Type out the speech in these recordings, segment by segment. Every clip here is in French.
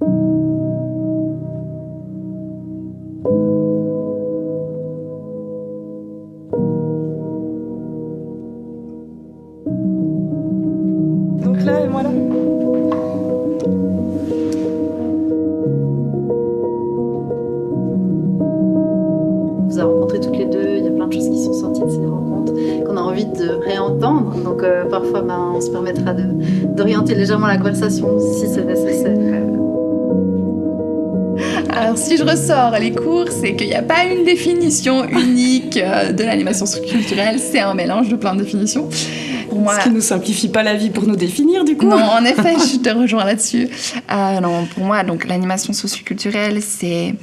Donc là et moi là. On vous a rencontrés toutes les deux, il y a plein de choses qui sont sorties de ces rencontres qu'on a envie de réentendre. Donc parfois on se permettra d'orienter légèrement la conversation si c'est nécessaire. Alors si je ressors les cours, c'est qu'il n'y a pas une définition unique de l'animation socioculturelle, c'est un mélange de plein de définitions. Pour moi, Ce qui nous simplifie pas la vie pour nous définir du coup. non, en effet, je te rejoins là-dessus. Non, pour moi, donc l'animation socioculturelle, c'est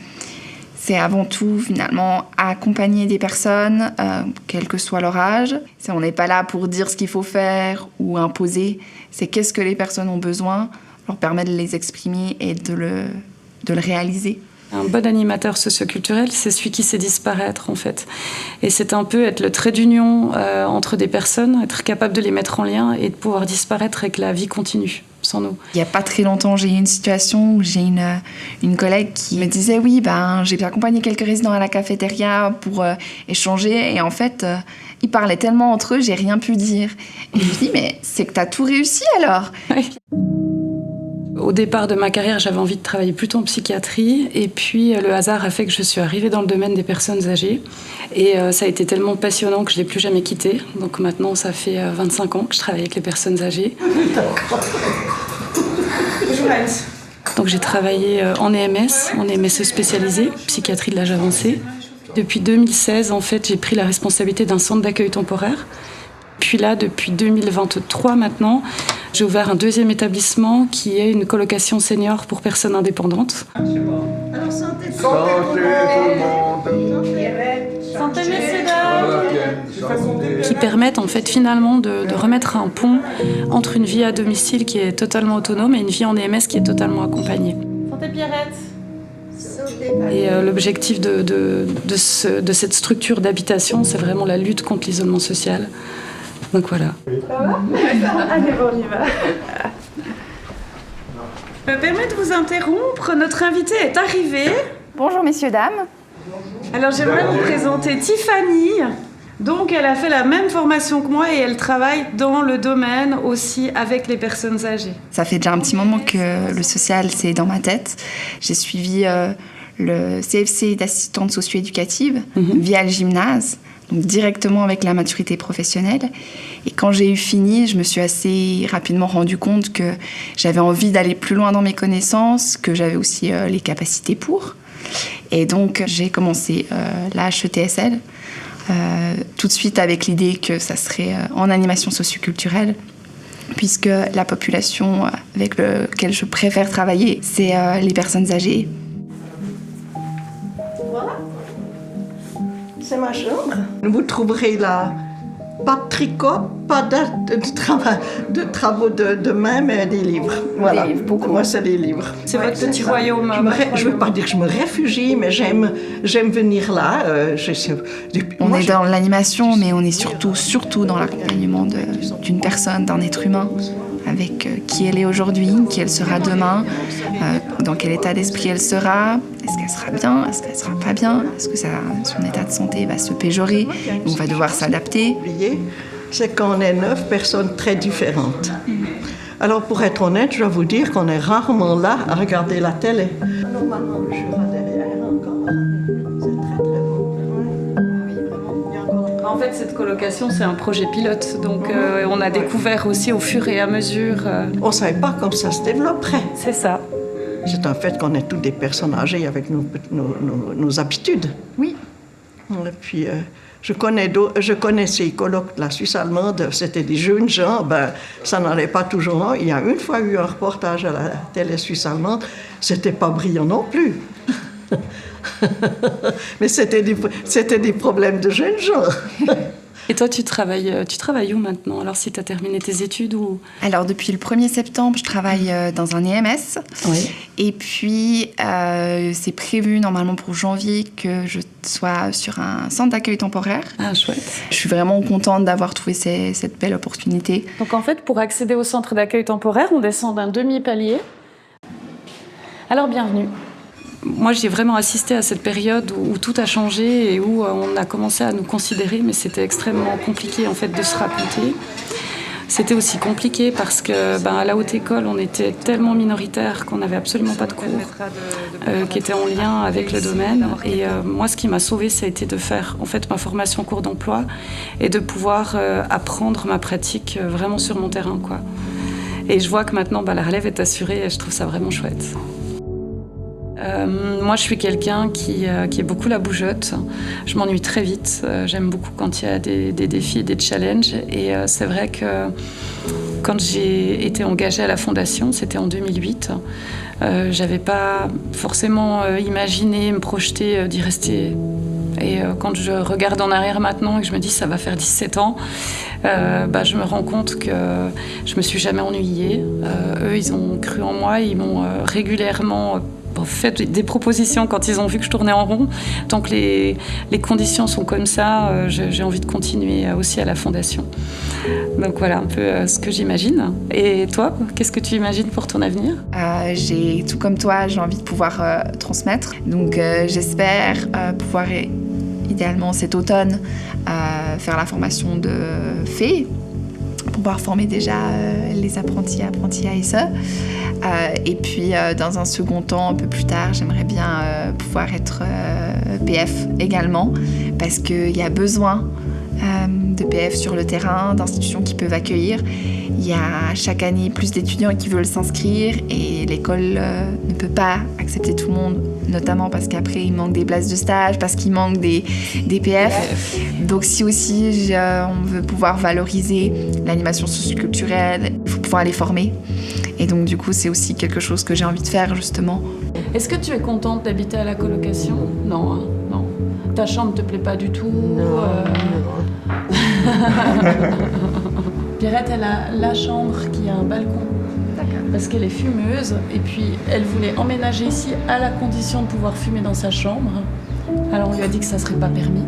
avant tout finalement accompagner des personnes, quel que soit leur âge. On n'est pas là pour dire ce qu'il faut faire ou imposer. C'est qu'est-ce que les personnes ont besoin, leur permettre de les exprimer et de le réaliser. Un bon animateur socioculturel, c'est celui qui sait disparaître, en fait. Et c'est un peu être le trait d'union entre des personnes, être capable de les mettre en lien et de pouvoir disparaître et que la vie continue sans nous. Il n'y a pas très longtemps, j'ai eu une situation où j'ai une collègue qui me disait « Oui, j'ai accompagné quelques résidents à la cafétéria pour échanger. » Et en fait, ils parlaient tellement entre eux, j'ai rien pu dire. Et je me dis « Mais c'est que t'as tout réussi alors ?» Oui. Au départ de ma carrière, j'avais envie de travailler plutôt en psychiatrie. Et puis, le hasard a fait que je suis arrivée dans le domaine des personnes âgées. Et ça a été tellement passionnant que je ne l'ai plus jamais quitté. Donc maintenant, ça fait 25 ans que je travaille avec les personnes âgées. Bonjour Alice. Donc j'ai travaillé en EMS spécialisé, psychiatrie de l'âge avancé. Depuis 2016, en fait, j'ai pris la responsabilité d'un centre d'accueil temporaire. Puis là, depuis 2023 maintenant, j'ai ouvert un deuxième établissement qui est une colocation senior pour personnes indépendantes. Alors santé tout le monde. Santé messieurs dames. Qui permettent en fait finalement de remettre un pont entre une vie à domicile qui est totalement autonome et une vie en EMS qui est totalement accompagnée. Santé Pierrette. Et l'objectif de cette structure d'habitation, c'est vraiment la lutte contre l'isolement social. Donc voilà. Ça va ? Allez, on y va. Je me permets de vous interrompre. Notre invitée est arrivée. Bonjour messieurs, dames. Alors j'aimerais vous présenter Tiffany. Donc elle a fait la même formation que moi et elle travaille dans le domaine aussi avec les personnes âgées. Ça fait déjà un petit moment que le social, c'est dans ma tête. J'ai suivi le CFC d'assistante socio-éducative via le gymnase, donc directement avec la maturité professionnelle. Et quand j'ai eu fini, je me suis assez rapidement rendu compte que j'avais envie d'aller plus loin dans mes connaissances, que j'avais aussi les capacités pour. Et donc j'ai commencé la HETSL, tout de suite avec l'idée que ça serait en animation socioculturelle, puisque la population avec laquelle je préfère travailler, c'est les personnes âgées. Voilà. C'est ma chambre. Vous trouverez là pas de tricot, pas de travaux de main, mais des livres. Voilà. Des livres, beaucoup. Moi, c'est des livres. C'est votre petit royaume. Je ne veux pas dire que je me réfugie, mais j'aime venir là. On est dans l'animation, mais on est surtout dans l'accompagnement d'une personne, d'un être humain, avec qui elle est aujourd'hui, qui elle sera demain, dans quel état d'esprit elle sera, est-ce qu'elle sera bien, est-ce qu'elle sera pas bien, est-ce que son état de santé va se péjorer, on va devoir s'adapter. C'est qu'on est 9 personnes très différentes. Alors pour être honnête, je dois vous dire qu'on est rarement là à regarder la télé. Normalement, le chemin derrière encore, c'est très très beau. En fait, cette colocation, c'est un projet pilote. Donc on a découvert aussi au fur et à mesure. On ne savait pas comment ça se développerait. C'est ça. C'est un fait qu'on est toutes des personnes âgées avec nos habitudes. Oui. Et puis, je connais ces colocs de la Suisse allemande, c'était des jeunes gens, ça n'allait pas toujours. Il y a une fois eu un reportage à la télé suisse allemande, c'était pas brillant non plus. Mais c'était des problèmes de jeunes gens. Et toi, tu travailles où maintenant? Alors, si tu as terminé tes études ou... Alors, depuis le 1er septembre, je travaille dans un EMS. Oui. Et puis, c'est prévu normalement pour janvier que je sois sur un centre d'accueil temporaire. Ah, chouette. Je suis vraiment contente d'avoir trouvé cette belle opportunité. Donc, en fait, pour accéder au centre d'accueil temporaire, on descend d'un demi-palier. Alors, bienvenue. Moi, j'ai vraiment assisté à cette période où tout a changé et où on a commencé à nous considérer, mais c'était extrêmement compliqué en fait de se raconter. C'était aussi compliqué parce que à la haute école, on était tellement minoritaire qu'on n'avait absolument pas de cours qui étaient en lien avec le domaine. Et moi, ce qui m'a sauvée, ça a été de faire en fait ma formation cours d'emploi et de pouvoir apprendre ma pratique vraiment sur mon terrain, quoi. Et je vois que maintenant, la relève est assurée et je trouve ça vraiment chouette. Moi, je suis quelqu'un qui est beaucoup la bougeotte. Je m'ennuie très vite. J'aime beaucoup quand il y a des défis, des challenges. Et c'est vrai que quand j'ai été engagée à la Fondation, c'était en 2008, j'avais pas forcément imaginé, me projeter d'y rester. Et quand je regarde en arrière maintenant et que je me dis ça va faire 17 ans, je me rends compte que je me suis jamais ennuyée. Eux, ils ont cru en moi, ils m'ont régulièrement fait des propositions quand ils ont vu que je tournais en rond. Tant que les conditions sont comme ça, j'ai envie de continuer aussi à la Fondation. Donc voilà un peu ce que j'imagine. Et toi, qu'est-ce que tu imagines pour ton avenir ? Tout comme toi, j'ai envie de pouvoir transmettre. Donc j'espère pouvoir, idéalement cet automne, faire la formation de fée, pour pouvoir former déjà les apprentis ASE. Et puis, dans un second temps, un peu plus tard, j'aimerais bien pouvoir être PF également, parce qu'il y a besoin de PF sur le terrain, d'institutions qui peuvent accueillir. Il y a chaque année plus d'étudiants qui veulent s'inscrire et l'école ne peut pas accepter tout le monde, notamment parce qu'après il manque des places de stage, parce qu'il manque des PF. Donc si aussi on veut pouvoir valoriser l'animation socioculturelle, il faut pouvoir les former. Et donc du coup c'est aussi quelque chose que j'ai envie de faire justement. Est-ce que tu es contente d'habiter à la colocation ? Non, hein, non. Ta chambre te plaît pas du tout ? Non. Pierrette, elle a la chambre qui a un balcon. Parce qu'elle est fumeuse et puis elle voulait emménager ici à la condition de pouvoir fumer dans sa chambre. Alors on lui a dit que ça serait pas permis.